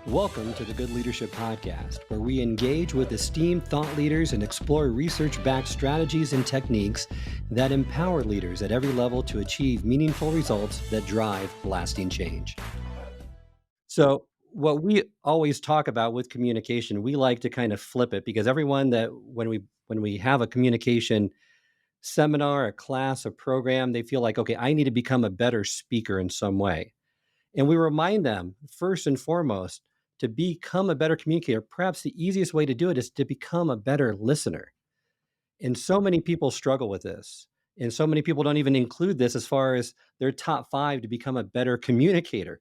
Welcome to the Good Leadership Podcast, where we engage with esteemed thought leaders and explore research-backed strategies and techniques that empower leaders at every level to achieve meaningful results that drive lasting change. So, what we always talk about with communication, we like to kind of flip it because everyone that when we have a communication seminar, a class, a program, they feel like, okay, I need to become a better speaker in some way. And we remind them, first and foremost, to become a better communicator. Perhaps the easiest way to do it is to become a better listener. And so many people struggle with this. And so many people don't even include this as far as their top five to become a better communicator.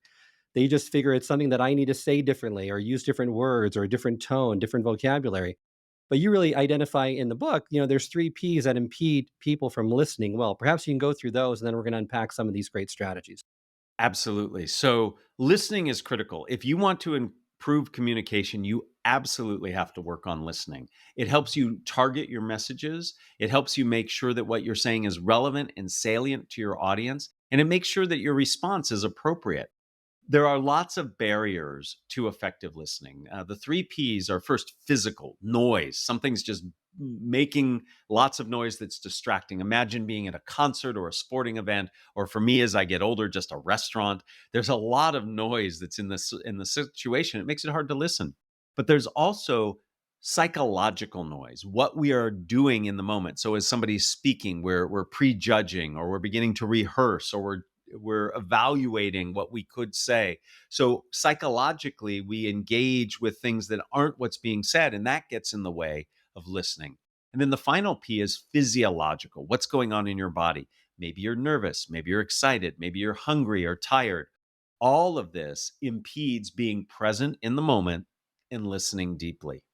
They just figure it's something that I need to say differently or use different words or a different tone, different vocabulary. But you really identify in the book, there's three P's that impede people from listening well. Perhaps you can go through those and then we're going to unpack some of these great strategies. Absolutely. So listening is critical. If you want to improve communication, you absolutely have to work on listening. It helps you target your messages. It helps you make sure that what you're saying is relevant and salient to your audience. And it makes sure that your response is appropriate. There are lots of barriers to effective listening. The three P's are first physical, noise. Something's just making lots of noise that's distracting. Imagine being at a concert or a sporting event, or for me as I get older, just a restaurant. There's a lot of noise that's in the situation. It makes it hard to listen. But there's also psychological noise, what we are doing in the moment. So as somebody's speaking, we're prejudging, or we're beginning to rehearse, or we're evaluating what we could say. So psychologically, we engage with things that aren't what's being said, and that gets in the way of listening. And then the final P is physiological. What's going on in your body? Maybe you're nervous, maybe you're excited, maybe you're hungry or tired. All of this impedes being present in the moment and listening deeply.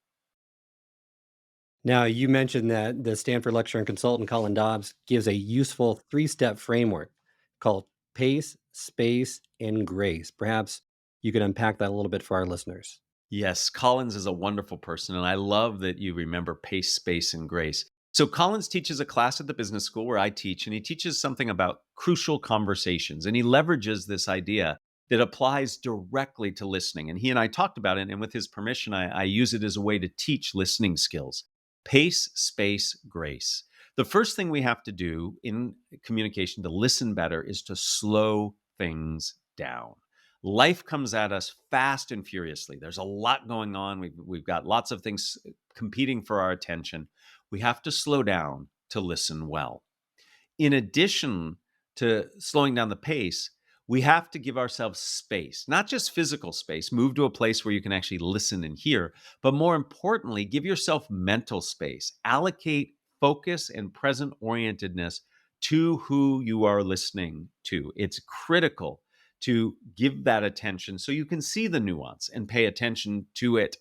Now, you mentioned that the Stanford lecturer and consultant Colin Dobbs gives a useful three-step framework called pace, space, and grace. Perhaps you could unpack that a little bit for our listeners. Yes, Collins is a wonderful person, and I love that you remember pace, space, and grace. So, Collins teaches a class at the business school where I teach, and he teaches something about crucial conversations, and he leverages this idea that applies directly to listening. And he and I talked about it, and with his permission, I use it as a way to teach listening skills. Pace, space, grace. The first thing we have to do in communication to listen better is to slow things down. Life comes at us fast and furiously. There's a lot going on. We've got lots of things competing for our attention. We have to slow down to listen well. In addition to slowing down the pace, we have to give ourselves space, not just physical space, move to a place where you can actually listen and hear, but more importantly, give yourself mental space. Allocate focus and present orientedness to who you are listening to. It's critical to give that attention so you can see the nuance and pay attention to it.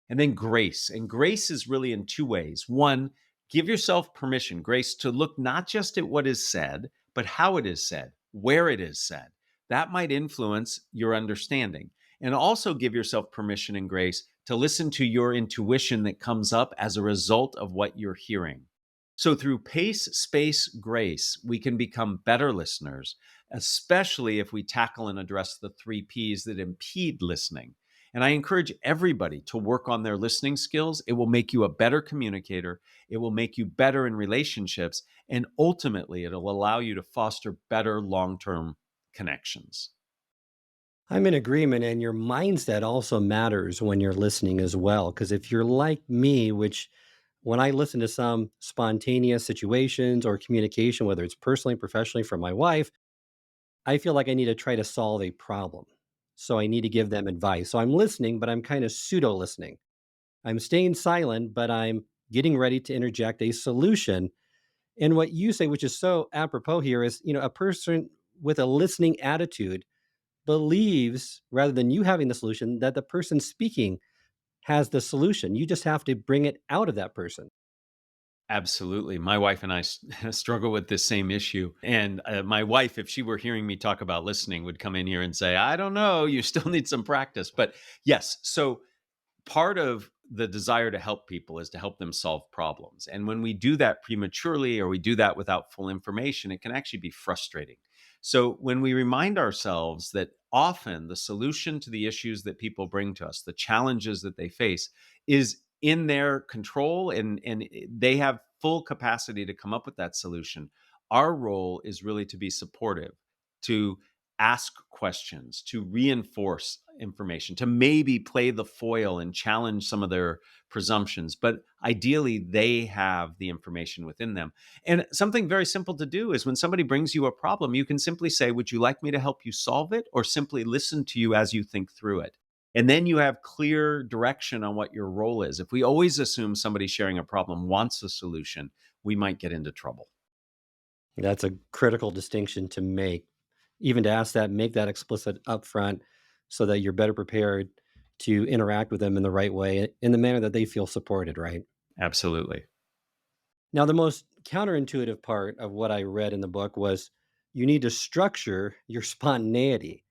And then grace. And grace is really in two ways. One, give yourself permission, grace, to look not just at what is said, but how it is said, where it is said. That might influence your understanding. And also give yourself permission and grace to listen to your intuition that comes up as a result of what you're hearing. So, through pace, space, grace, we can become better listeners, especially if we tackle and address the three P's that impede listening. And I encourage everybody to work on their listening skills. It will make you a better communicator. It will make you better in relationships. And ultimately, it'll allow you to foster better long-term connections. I'm in agreement, and your mindset also matters when you're listening as well. Because if you're like me, which when I listen to some spontaneous situations or communication, whether it's personally, professionally from my wife, I feel like I need to try to solve a problem. So I need to give them advice. So I'm listening, but I'm kind of pseudo listening. I'm staying silent, but I'm getting ready to interject a solution. And what you say, which is so apropos here, is a person with a listening attitude believes, rather than you having the solution, that the person speaking has the solution. You just have to bring it out of that person. Absolutely. My wife and I struggle with this same issue. And my wife, if she were hearing me talk about listening, would come in here and say, I don't know, you still need some practice. But yes, so part of the desire to help people is to help them solve problems. And when we do that prematurely or we do that without full information, it can actually be frustrating. So when we remind ourselves that often the solution to the issues that people bring to us, the challenges that they face, is in their control, and they have full capacity to come up with that solution. Our role is really to be supportive, to ask questions, to reinforce information, to maybe play the foil and challenge some of their presumptions. But ideally, they have the information within them. And something very simple to do is when somebody brings you a problem, you can simply say, "Would you like me to help you solve it?" Or simply listen to you as you think through it. And then you have clear direction on what your role is. If we always assume somebody sharing a problem wants a solution, we might get into trouble. That's a critical distinction to make. Even to ask that, make that explicit upfront so that you're better prepared to interact with them in the right way, in the manner that they feel supported, right? Absolutely. Now, the most counterintuitive part of what I read in the book was you need to structure your spontaneity.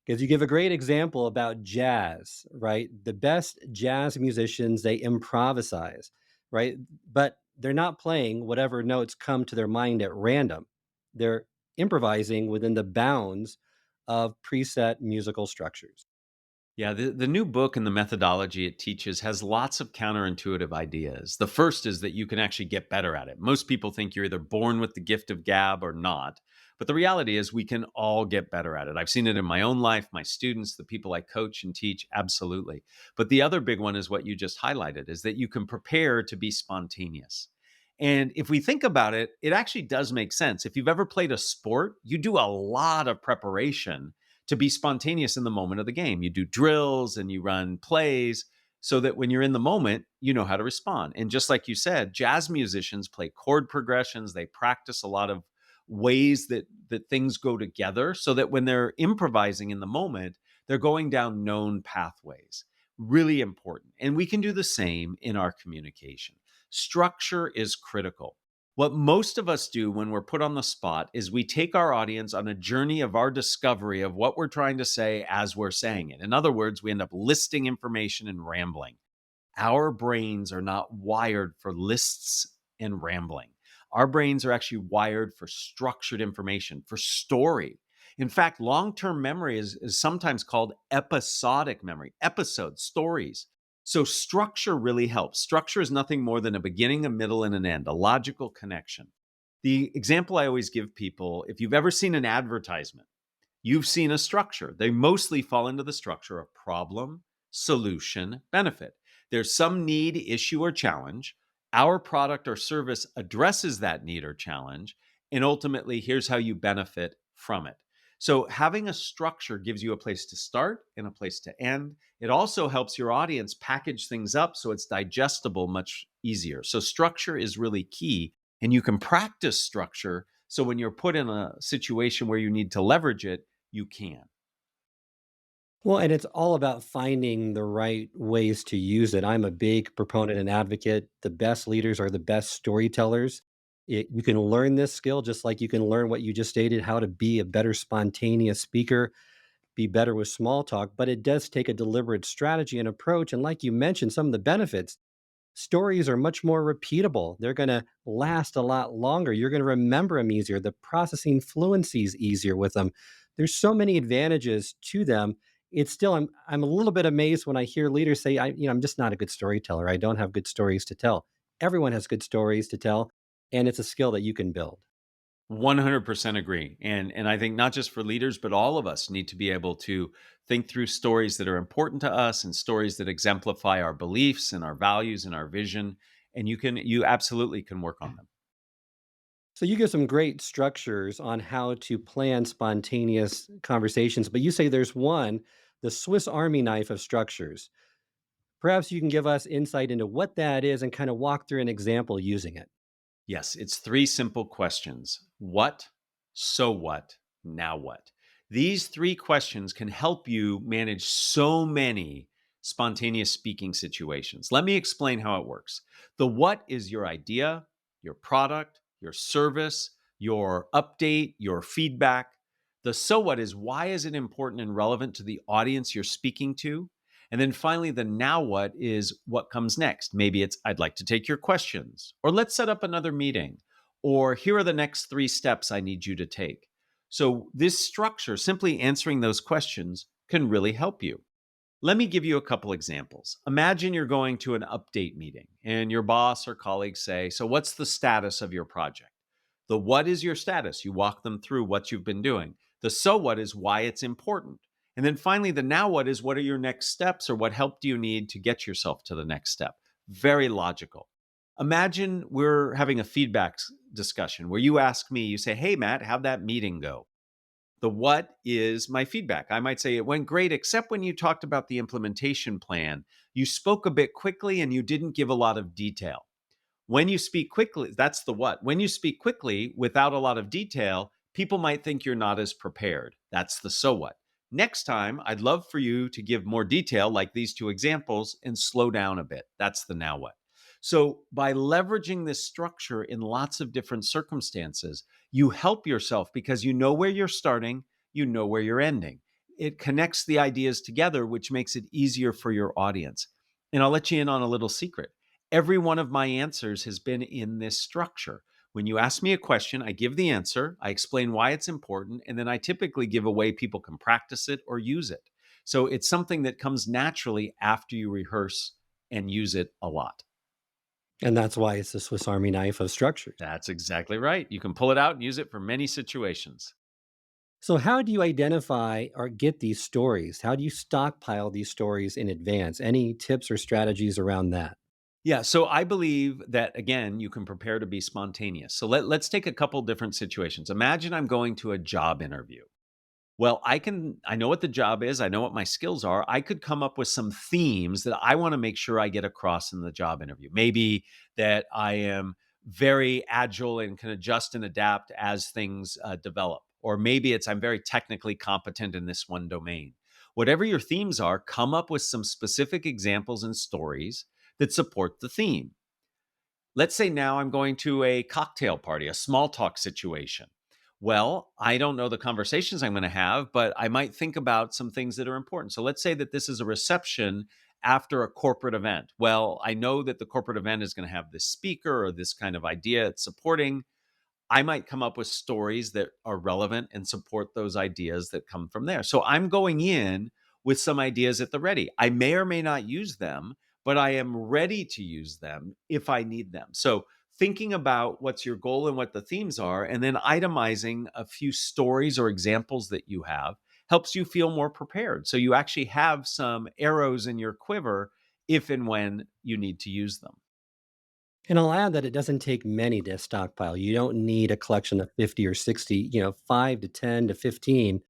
Because you give a great example about jazz, right? The best jazz musicians, they improvise, right? But they're not playing whatever notes come to their mind at random. They're improvising within the bounds of preset musical structures. Yeah, the new book and the methodology it teaches has lots of counterintuitive ideas. The first is that you can actually get better at it. Most people think you're either born with the gift of gab or not. But the reality is, we can all get better at it. I've seen it in my own life, my students, the people I coach and teach, absolutely. But the other big one is what you just highlighted, is that you can prepare to be spontaneous. And if we think about it, it actually does make sense. If you've ever played a sport, you do a lot of preparation to be spontaneous in the moment of the game. You do drills and you run plays so that when you're in the moment, you know how to respond. And just like you said, jazz musicians play chord progressions, they practice a lot of ways that things go together so that when they're improvising in the moment, they're going down known pathways. Really important. And we can do the same in our communication. Structure is critical. What most of us do when we're put on the spot is we take our audience on a journey of our discovery of what we're trying to say as we're saying it. In other words, we end up listing information and rambling. Our brains are not wired for lists and rambling. Our brains are actually wired for structured information, for story. In fact, long term memory is sometimes called episodic memory, episodes, stories. So, structure really helps. Structure is nothing more than a beginning, a middle, and an end, a logical connection. The example I always give people, if you've ever seen an advertisement, you've seen a structure. They mostly fall into the structure of problem, solution, benefit. There's some need, issue, or challenge. Our product or service addresses that need or challenge. And ultimately, here's how you benefit from it. So, having a structure gives you a place to start and a place to end. It also helps your audience package things up so it's digestible much easier. So, structure is really key. And you can practice structure. So, when you're put in a situation where you need to leverage it, you can. Well, and it's all about finding the right ways to use it. I'm a big proponent and advocate. The best leaders are the best storytellers. You can learn this skill just like you can learn what you just stated, how to be a better spontaneous speaker, be better with small talk, but it does take a deliberate strategy and approach. And like you mentioned, some of the benefits, stories are much more repeatable. They're going to last a lot longer. You're going to remember them easier. The processing fluency is easier with them. There's so many advantages to them. It's still, I'm a little bit amazed when I hear leaders say, I'm just not a good storyteller. I don't have good stories to tell. Everyone has good stories to tell, and it's a skill that you can build. 100% agree. And I think not just for leaders, but all of us need to be able to think through stories that are important to us and stories that exemplify our beliefs and our values and our vision. And you absolutely can work on them. So you give some great structures on how to plan spontaneous conversations, but you say there's one, the Swiss Army knife of structures. Perhaps you can give us insight into what that is and kind of walk through an example using it. Yes, it's three simple questions: what, so what, now what? These three questions can help you manage so many spontaneous speaking situations. Let me explain how it works. The what is your idea, your product, your service, your update, your feedback. The so what is, why is it important and relevant to the audience you're speaking to? And then finally, the now what is what comes next. Maybe it's, I'd like to take your questions, or let's set up another meeting, or here are the next three steps I need you to take. So, this structure, simply answering those questions, can really help you. Let me give you a couple examples. Imagine you're going to an update meeting and your boss or colleagues say, "So, what's the status of your project?" The what is your status? You walk them through what you've been doing. The so what is why it's important. And then finally, the now what is what are your next steps or what help do you need to get yourself to the next step? Very logical. Imagine we're having a feedback discussion where you ask me, you say, "Hey, Matt, how'd that meeting go?" The what is my feedback. I might say it went great, except when you talked about the implementation plan. You spoke a bit quickly and you didn't give a lot of detail. When you speak quickly, that's the what. When you speak quickly without a lot of detail, people might think you're not as prepared. That's the so what. Next time, I'd love for you to give more detail, like these two examples, and slow down a bit. That's the now what. So, by leveraging this structure in lots of different circumstances, you help yourself because you know where you're starting, you know where you're ending. It connects the ideas together, which makes it easier for your audience. And I'll let you in on a little secret. Every one of my answers has been in this structure. When you ask me a question, I give the answer, I explain why it's important, and then I typically give a way people can practice it or use it. So it's something that comes naturally after you rehearse and use it a lot. And that's why it's the Swiss Army knife of structures. That's exactly right. You can pull it out and use it for many situations. So, how do you identify or get these stories? How do you stockpile these stories in advance? Any tips or strategies around that? Yeah, so I believe that again, you can prepare to be spontaneous. So let's take a couple different situations. Imagine I'm going to a job interview. Well, I know what the job is, I know what my skills are. I could come up with some themes that I want to make sure I get across in the job interview. Maybe that I am very agile and can adjust and adapt as things develop. Or maybe it's I'm very technically competent in this one domain. Whatever your themes are, come up with some specific examples and stories that support the theme. Let's say now I'm going to a cocktail party, a small talk situation. Well, I don't know the conversations I'm going to have, but I might think about some things that are important. So let's say that this is a reception after a corporate event. Well, I know that the corporate event is going to have this speaker or this kind of idea it's supporting. I might come up with stories that are relevant and support those ideas that come from there. So I'm going in with some ideas at the ready. I may or may not use them, but I am ready to use them if I need them. So thinking about what's your goal and what the themes are, and then itemizing a few stories or examples that you have helps you feel more prepared. So you actually have some arrows in your quiver if and when you need to use them. And I'll add that it doesn't take many to stockpile. You don't need a collection of 50 or 60, 5 to 10 to 15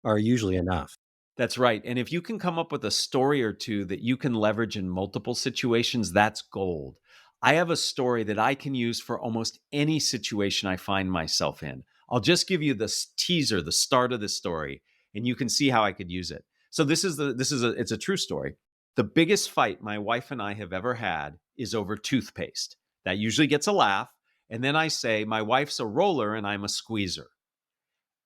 are usually enough. That's right. And if you can come up with a story or two that you can leverage in multiple situations, that's gold. I have a story that I can use for almost any situation I find myself in. I'll just give you the teaser, the start of the story, and you can see how I could use it. So it's a true story. The biggest fight my wife and I have ever had is over toothpaste. That usually gets a laugh, and then I say my wife's a roller and I'm a squeezer.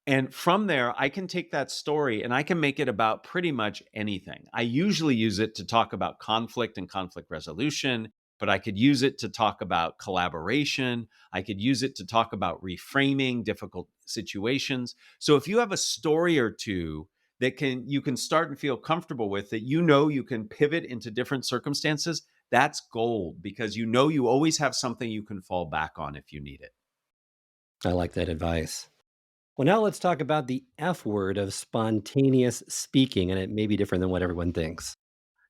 And from there, I can take that story and I can make it about pretty much anything. I usually use it to talk about conflict and conflict resolution, but I could use it to talk about collaboration. I could use it to talk about reframing difficult situations. So if you have a story or two that you can start and feel comfortable with that you can pivot into different circumstances, that's gold because you always have something you can fall back on if you need it. I like that advice. Well, now let's talk about the F word of spontaneous speaking, and it may be different than what everyone thinks.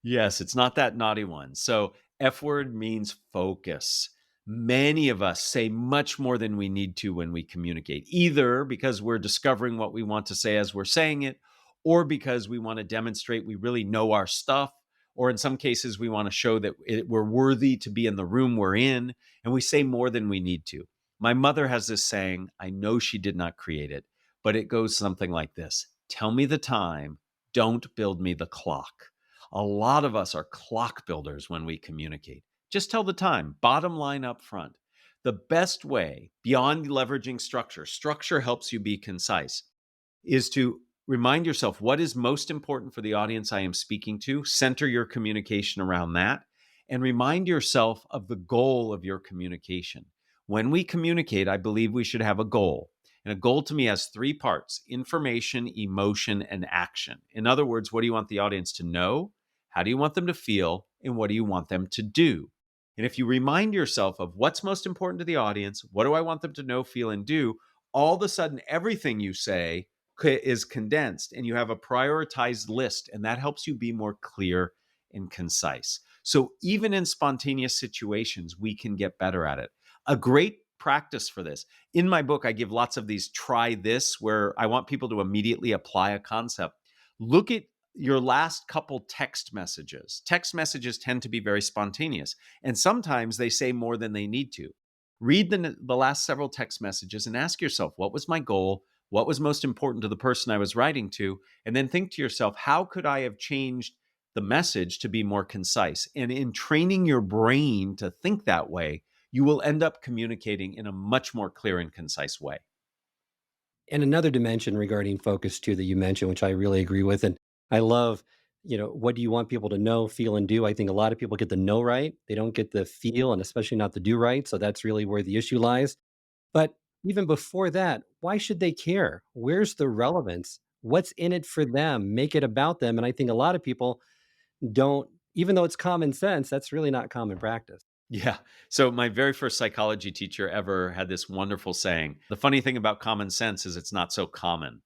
Yes, it's not that naughty one. So, F word means focus. Many of us say much more than we need to when we communicate, either because we're discovering what we want to say as we're saying it, or because we want to demonstrate we really know our stuff, or in some cases, we want to show that we're worthy to be in the room we're in, and we say more than we need to. My mother has this saying, I know she did not create it, but it goes something like this: Tell me the time, don't build me the clock. A lot of us are clock builders when we communicate. Just tell the time, bottom line up front. The best way, beyond leveraging structure helps you be concise, is to remind yourself what is most important for the audience I am speaking to, center your communication around that, and remind yourself of the goal of your communication. When we communicate, I believe we should have a goal. And a goal to me has three parts: information, emotion, and action. In other words, what do you want the audience to know? How do you want them to feel? And what do you want them to do? And if you remind yourself of what's most important to the audience, what do I want them to know, feel, and do, all of a sudden, everything you say is condensed and you have a prioritized list, and that helps you be more clear and concise. So even in spontaneous situations, we can get better at it. A great practice for this. In my book, I give lots of these try this, where I want people to immediately apply a concept. Look at your last couple text messages. Text messages tend to be very spontaneous, and sometimes they say more than they need to. Read the last several text messages and ask yourself, what was my goal? What was most important to the person I was writing to? And then think to yourself, how could I have changed the message to be more concise? And in training your brain to think that way, you will end up communicating in a much more clear and concise way. And another dimension regarding focus too that you mentioned, which I really agree with, and I love, what do you want people to know, feel, and do? I think a lot of people get the know right. They don't get the feel, and especially not the do right. So that's really where the issue lies. But even before that, why should they care? Where's the relevance? What's in it for them? Make it about them. And I think a lot of people don't, even though it's common sense, that's really not common practice. Yeah. So my very first psychology teacher ever had this wonderful saying. The funny thing about common sense is it's not so common.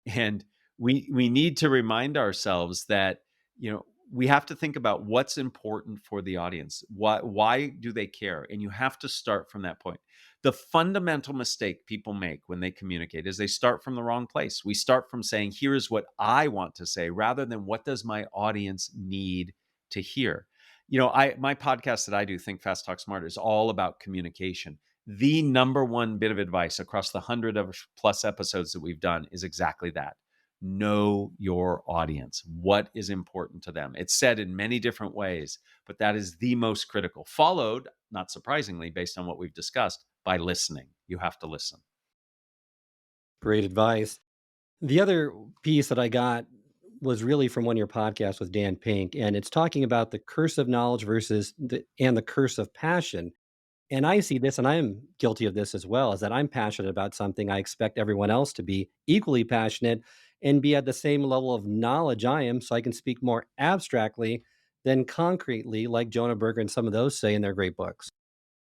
And we need to remind ourselves that, we have to think about what's important for the audience. Why do they care? And you have to start from that point. The fundamental mistake people make when they communicate is they start from the wrong place. We start from saying, here is what I want to say, rather than what does my audience need to hear. My podcast that I do, Think Fast, Talk Smart, is all about communication. The number one bit of advice across the 100 of plus episodes that we've done is exactly that. Know your audience. What is important to them? It's said in many different ways, but that is the most critical, followed, not surprisingly, based on what we've discussed, by listening. You have to listen. Great advice. The other piece that I got was really from one of your podcasts with Dan Pink, and it's talking about the curse of knowledge versus the curse of passion. And I see this, and I am guilty of this as well, is that I'm passionate about something. I expect everyone else to be equally passionate and be at the same level of knowledge I am, so I can speak more abstractly than concretely, like Jonah Berger and some of those say in their great books.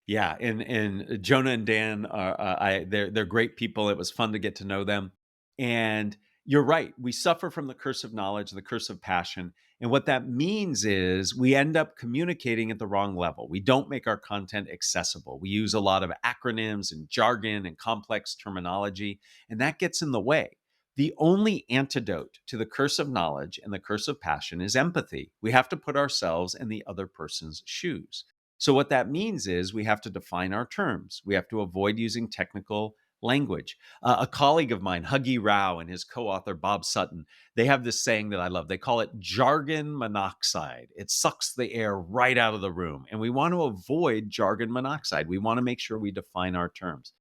Yeah, and Jonah and Dan are they're great people. It was fun to get to know them. And you're right. We suffer from the curse of knowledge, the curse of passion. And what that means is we end up communicating at the wrong level. We don't make our content accessible. We use a lot of acronyms and jargon and complex terminology, and that gets in the way. The only antidote to the curse of knowledge and the curse of passion is empathy. We have to put ourselves in the other person's shoes. So, what that means is we have to define our terms. We have to avoid using technical language. A colleague of mine, Huggy Rao, and his co author, Bob Sutton, they have this saying that I love. They call it jargon monoxide. It sucks the air right out of the room. And we want to avoid jargon monoxide. We want to make sure we define our terms.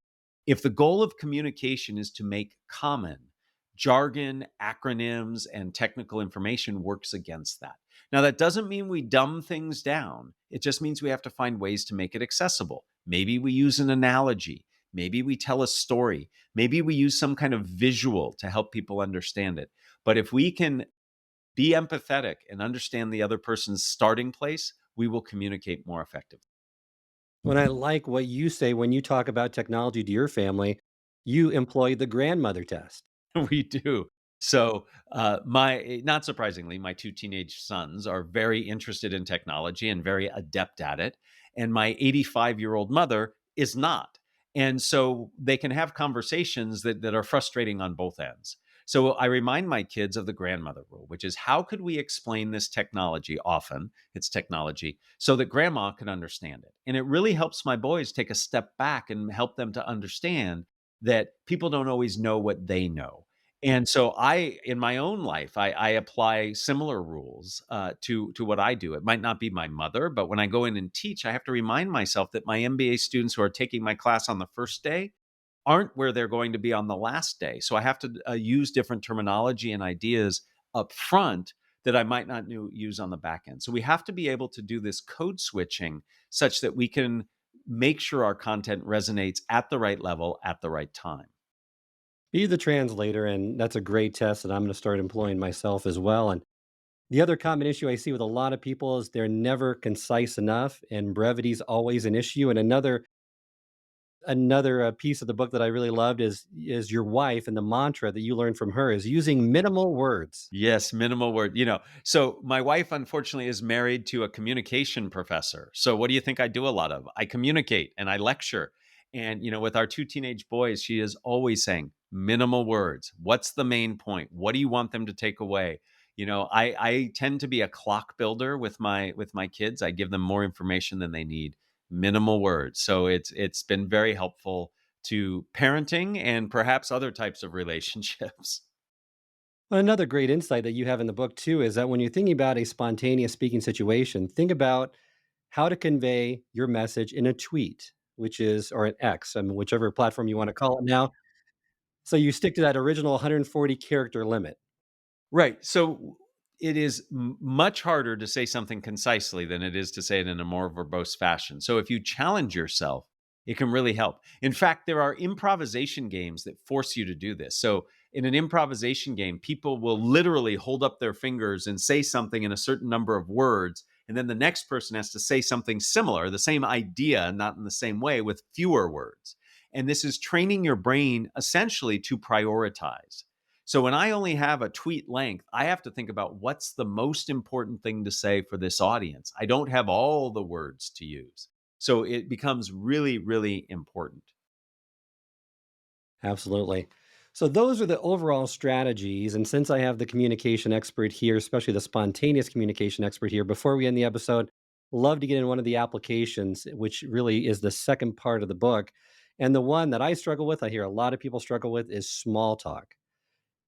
If the goal of communication is to make common, jargon, acronyms, and technical information works against that. Now, that doesn't mean we dumb things down. It just means we have to find ways to make it accessible. Maybe we use an analogy. Maybe we tell a story. Maybe we use some kind of visual to help people understand it. But if we can be empathetic and understand the other person's starting place, we will communicate more effectively. When I like what you say when you talk about technology to your family, you employ the grandmother test. We do. So, my not surprisingly, my two teenage sons are very interested in technology and very adept at it, and my 85-year-old mother is not. And so they can have conversations that are frustrating on both ends. So I remind my kids of the grandmother rule, which is how could we explain this technology, often it's technology, so that grandma can understand it. And it really helps my boys take a step back and help them to understand that people don't always know what they know. And so in my own life, I apply similar rules to what I do. It might not be my mother, but when I go in and teach, I have to remind myself that my MBA students who are taking my class on the first day aren't where they're going to be on the last day. So I have to use different terminology and ideas up front that I might not use on the back end. So we have to be able to do this code switching such that we can make sure our content resonates at the right level at the right time. Be the translator, and that's a great test that I'm going to start employing myself as well. And the other common issue I see with a lot of people is they're never concise enough, and brevity is always an issue. And another piece of the book that I really loved is your wife, and the mantra that you learned from her is using minimal words. Yes, minimal word. So my wife, unfortunately, is married to a communication professor. So what do you think I do a lot of? I communicate and I lecture. And, with our two teenage boys, she is always saying minimal words. What's the main point? What do you want them to take away? I tend to be a clock builder with my kids. I give them more information than they need. Minimal words. So it's been very helpful to parenting and perhaps other types of relationships. Another great insight that you have in the book too is that when you're thinking about a spontaneous speaking situation, think about how to convey your message in a tweet, which is or an X, I mean, whichever platform you want to call it now. So you stick to that original 140 character limit. Right. So it is much harder to say something concisely than it is to say it in a more verbose fashion. So if you challenge yourself, it can really help. In fact, there are improvisation games that force you to do this. So in an improvisation game, people will literally hold up their fingers and say something in a certain number of words. And then the next person has to say something similar, the same idea, not in the same way, with fewer words. And this is training your brain essentially to prioritize. So when I only have a tweet length, I have to think about what's the most important thing to say for this audience. I don't have all the words to use. So it becomes really, really important. Absolutely. So those are the overall strategies. And since I have the communication expert here, especially the spontaneous communication expert here, before we end the episode, love to get in one of the applications, which really is the second part of the book. And the one that I struggle with, I hear a lot of people struggle with, is small talk.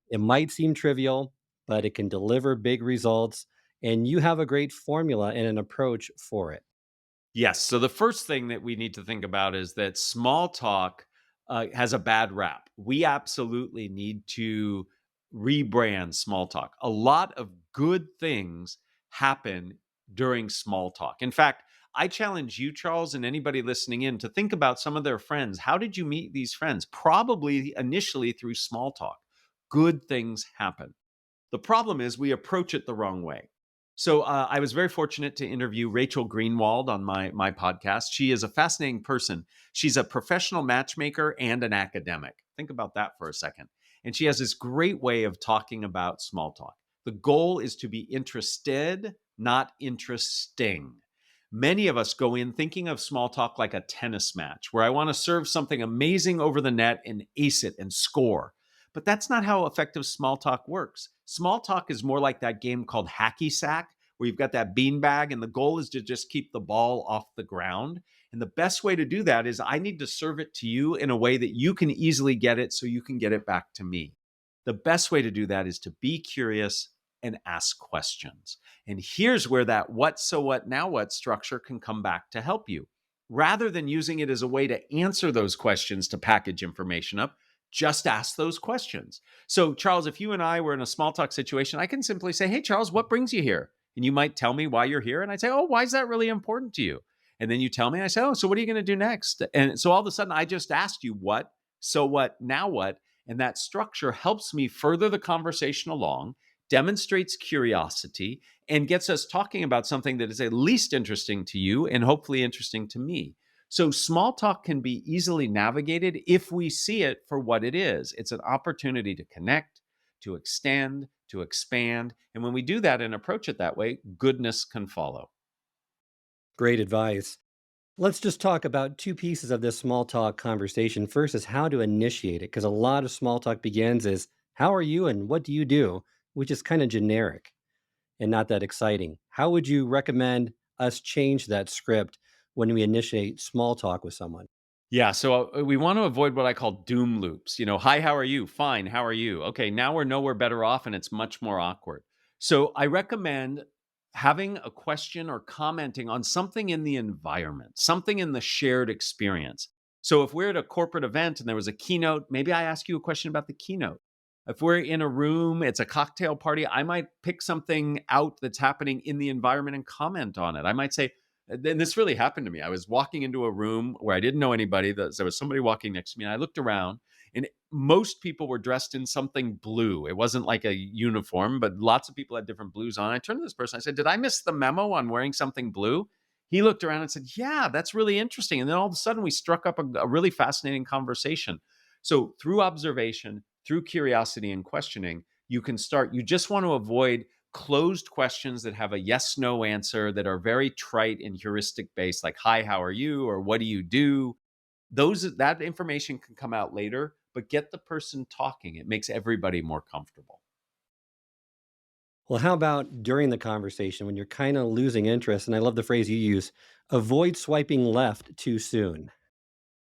It might seem trivial, but it can deliver big results. And you have a great formula and an approach for it. Yes. So the first thing that we need to think about is that small talk has a bad rap. We absolutely need to rebrand small talk. A lot of good things happen during small talk. In fact, I challenge you, Charles, and anybody listening in to think about some of their friends. How did you meet these friends? Probably initially through small talk. Good things happen. The problem is we approach it the wrong way. So I was very fortunate to interview Rachel Greenwald on my podcast. She is a fascinating person. She's a professional matchmaker and an academic. Think about that for a second. And she has this great way of talking about small talk. The goal is to be interested, not interesting. Many of us go in thinking of small talk like a tennis match, where I want to serve something amazing over the net and ace it and score. But that's not how effective small talk works. Small talk is more like that game called hacky sack, where you've got that beanbag, and the goal is to just keep the ball off the ground. And the best way to do that is I need to serve it to you in a way that you can easily get it so you can get it back to me. The best way to do that is to be curious and ask questions. And here's where that what, so what, now what structure can come back to help you. Rather than using it as a way to answer those questions to package information up, just ask those questions. So, Charles, if you and I were in a small talk situation, I can simply say, "Hey, Charles, what brings you here?" And you might tell me why you're here. And I'd say, "Oh, why is that really important to you?" And then you tell me, I say, "Oh, so what are you going to do next?" And so all of a sudden, I just asked you what, so what, now what? And that structure helps me further the conversation along, demonstrates curiosity, and gets us talking about something that is at least interesting to you and hopefully interesting to me. So, small talk can be easily navigated if we see it for what it is. It's an opportunity to connect, to extend, to expand. And when we do that and approach it that way, goodness can follow. Great advice. Let's just talk about two pieces of this small talk conversation. First is how to initiate it, because a lot of small talk begins as how are you and what do you do, which is kind of generic and not that exciting. How would you recommend us change that script when we initiate small talk with someone? Yeah, so we want to avoid what I call doom loops. Hi, how are you? Fine, how are you? Okay, now we're nowhere better off and it's much more awkward. So I recommend having a question or commenting on something in the environment, something in the shared experience. So if we're at a corporate event and there was a keynote, maybe I ask you a question about the keynote. If we're in a room, it's a cocktail party, I might pick something out that's happening in the environment and comment on it. I might say, and this really happened to me. I was walking into a room where I didn't know anybody. There was somebody walking next to me, and I looked around, And most people were dressed in something blue. It wasn't like a uniform, but lots of people had different blues on. I turned to this person. I said, "Did I miss the memo on wearing something blue?" He looked around and said, "Yeah, that's really interesting." And then all of a sudden, we struck up a really fascinating conversation. So, through observation, through curiosity and questioning, you can start. You just want to avoid closed questions that have a yes no answer, that are very trite and heuristic based, like "Hi, how are you?" or "What do you do?" That information can come out later, but get the person talking. It makes everybody more comfortable. Well, how about during the conversation when you're kind of losing interest? And I love the phrase you use, avoid swiping left too soon.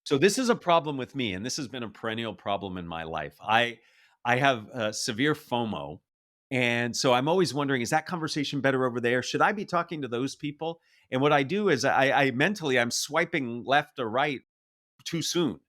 So this is a problem with me, and this has been a perennial problem in my life. I have severe FOMO, and so I'm always wondering: is that conversation better over there? Should I be talking to those people? And what I do is I mentally I'm swiping left or right too soon.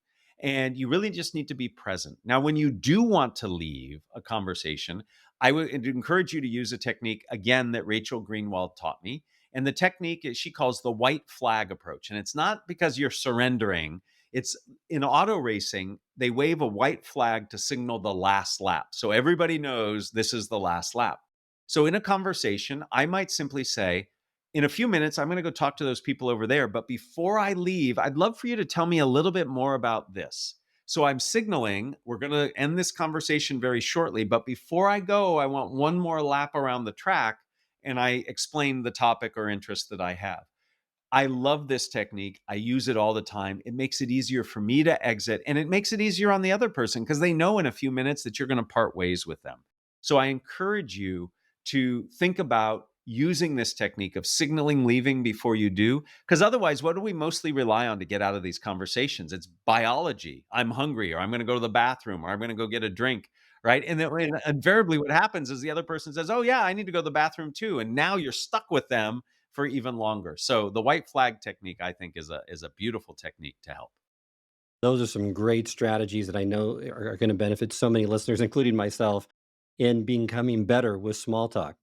And you really just need to be present. Now, when you do want to leave a conversation, I would encourage you to use a technique, again, that Rachel Greenwald taught me. And the technique is she calls the white flag approach. And it's not because you're surrendering. It's in auto racing, they wave a white flag to signal the last lap. So everybody knows this is the last lap. So in a conversation, I might simply say, in a few minutes, I'm going to go talk to those people over there. But before I leave, I'd love for you to tell me a little bit more about this. So I'm signaling we're going to end this conversation very shortly. But before I go, I want one more lap around the track and I explain the topic or interest that I have. I love this technique. I use it all the time. It makes it easier for me to exit, and it makes it easier on the other person because they know in a few minutes that you're going to part ways with them. So I encourage you to think about using this technique of signaling leaving before you do, because otherwise, what do we mostly rely on to get out of these conversations? It's biology. I'm hungry, or I'm going to go to the bathroom, or I'm going to go get a drink. Right. And then invariably, what happens is the other person says, "Oh, yeah, I need to go to the bathroom too." And now you're stuck with them for even longer. So the white flag technique, I think, is a beautiful technique to help. Those are some great strategies that I know are going to benefit so many listeners, including myself, in becoming better with small talk.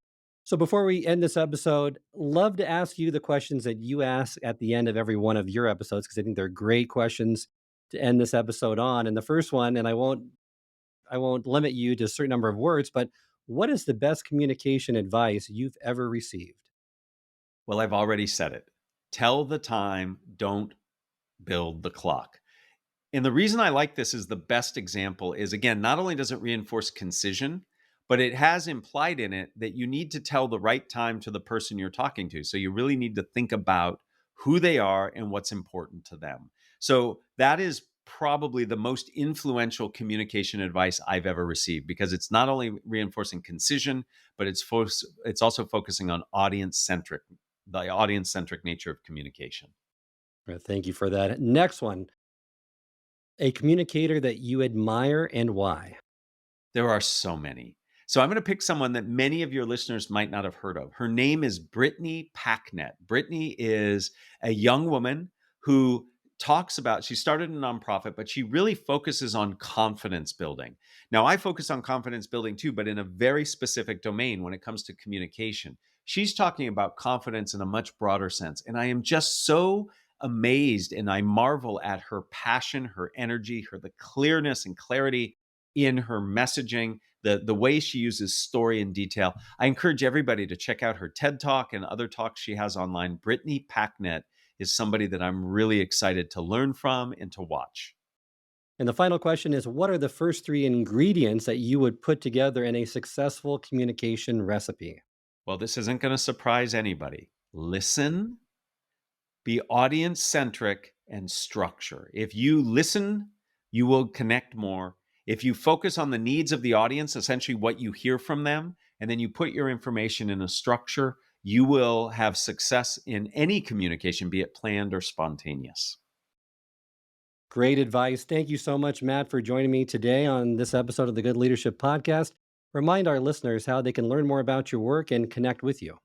So before we end this episode, love to ask you the questions that you ask at the end of every one of your episodes because I think they're great questions to end this episode on. And the first one, and I won't limit you to a certain number of words, but what is the best communication advice you've ever received? Well, I've already said it. Tell the time, don't build the clock. And the reason I like this is the best example is, again, not only does it reinforce concision, but it has implied in it that you need to tell the right time to the person you're talking to. So you really need to think about who they are and what's important to them. So that is probably the most influential communication advice I've ever received because it's not only reinforcing concision, but it's also focusing on the audience centric nature of communication. Thank you for that. Next one, a communicator that you admire and why. There are so many. So I'm going to pick someone that many of your listeners might not have heard of. Her name is Brittany Packnett. Brittany is a young woman who she started a nonprofit, but she really focuses on confidence building. Now, I focus on confidence building too, but in a very specific domain when it comes to communication. She's talking about confidence in a much broader sense. And I am just so amazed and I marvel at her passion, her energy, the clearness and clarity in her messaging, the way she uses story and detail. I encourage everybody to check out her TED Talk and other talks she has online. Brittany Packnett is somebody that I'm really excited to learn from and to watch. And the final question is, what are the first three ingredients that you would put together in a successful communication recipe? Well, this isn't going to surprise anybody. Listen, be audience centric, and structure. If you listen, you will connect more. If you focus on the needs of the audience, essentially what you hear from them, and then you put your information in a structure, you will have success in any communication, be it planned or spontaneous. Great advice. Thank you so much, Matt, for joining me today on this episode of the Good Leadership Podcast. Remind our listeners how they can learn more about your work and connect with you.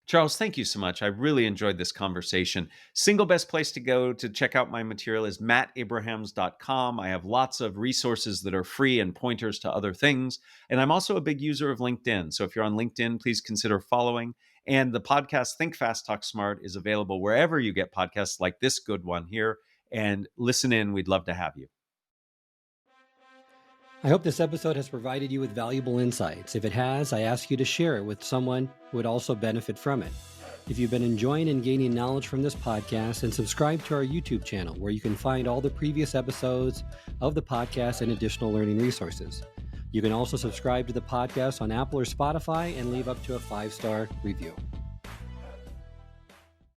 Charles, thank you so much. I really enjoyed this conversation. Single best place to go to check out my material is mattabrahams.com. I have lots of resources that are free and pointers to other things. And I'm also a big user of LinkedIn. So if you're on LinkedIn, please consider following. And the podcast Think Fast, Talk Smart is available wherever you get podcasts like this good one here. And listen in. We'd love to have you. I hope this episode has provided you with valuable insights. If it has, I ask you to share it with someone who would also benefit from it. If you've been enjoying and gaining knowledge from this podcast, then subscribe to our YouTube channel where you can find all the previous episodes of the podcast and additional learning resources. You can also subscribe to the podcast on Apple or Spotify and leave up to a 5-star review.